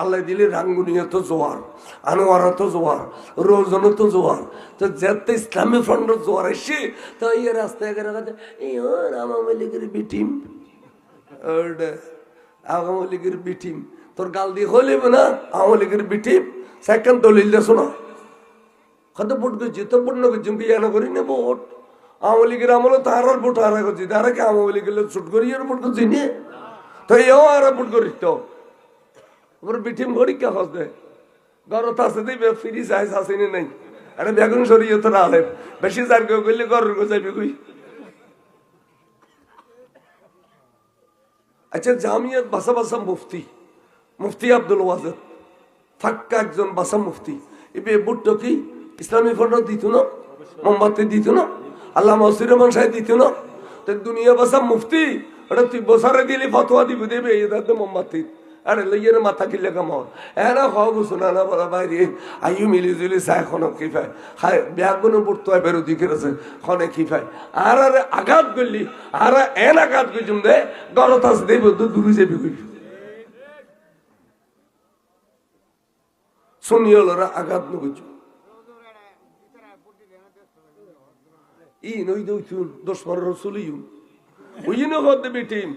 আল্লাহ দিলে রাঙ্গুনিয়া তো জোয়ার, আনোয়ারা তো জোয়ার, রোজনও তো জোয়ার। তো যেতে ইসলামী ফ্রন্টের জোয়ার এসে তো ইয়ে রাস্তায় গেলে আওয়ামী লীগের বিটিম, আওয়ামী লীগের বিটিম তোর গাল দিয়ে হলিব না আওয়ামী লীগের বিটিম সেকেন্ড দলিল দেশো না কত ভোট করছি তো ভোট না করছি এনে করি না ভোট আওয়ামী লীগের আমলে তার ভোট হারা করছি তারা কি আওয়ামী লীগের ছুট করি আর ভোট করছি নি তো এও আর ভোট করিস তো বিটিম করি কে হসে গরত আছে দিবে ফিরি চাইস আসেনি নাই আরে বেগুন সরিয়ে তো না হলে বেশি যার কেউ করলে গরের গো যাইবে কই। আচ্ছা জামিয়াত বাসা বাসা মুফতি মুফতি আব্দুল ওয়াজেদ ফাক্কা একজন বাসা মুফতি এবে বুট্টো কি ইসলামী ফন্ড দিত না মোমবাতি দিত না আল্লাহ মসির রহমান সাহেব দিত না তো দুনিয়া বাসা মুফতি ওটা তুই বসারে দিলে ফতোয়া দিব দেবে এদাতে মোমবাতি আরে লইয়ের মাথা কিলে কামাও এরা খাওয়া শোনা না বলা বাইরে আইউ মিলি জুলি চাই খনক কি পায় খায় ব্যাগুনো পড়তো বেরো দিকে আছে খনে কি পায় আর আরে আঘাত করলি আর এন আঘাত করছুম দে গলত আছে দেব তো দূরে যাবি কই শুনিয়লরা আঘাত নগুছ ই নই দউছুন 10 রসুল ইউ ওই ন হদ দেবি টিম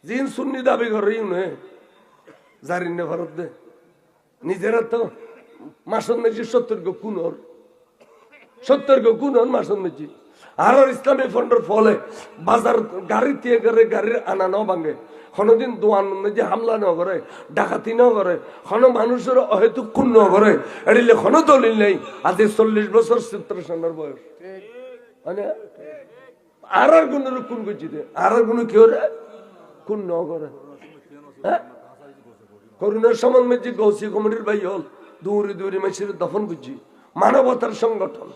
জিন সুন্নি দাবি করে ইউ নে জারিন ভারত দে নিজেরা তো মাসন মেজি 70 গো কুনর 70 গো কুনর মাসন মেজি আর ইসলামী ফন্ডের ফলে বাজার গাড়ি দিয়ে করে গাড়ির আনা ন ভাঙে কোনোদিন দোয়ান মেজি হামলা ন করে ডাকাতি ন করে কোনো মানুষের হয়তো খুন ন করে এড়িলে কোনো দলিল নেই আজ 40 বছর 70 সনের বয়স মানে আর কোনো খুন করছি আর কোনো কেউ রে খুন ন করে হ্যাঁ করুণার সমান মেজি গৌসি কমিটির ভাই হল দূরে দূরে মেসির দফন করছি মানবতার সংগঠন।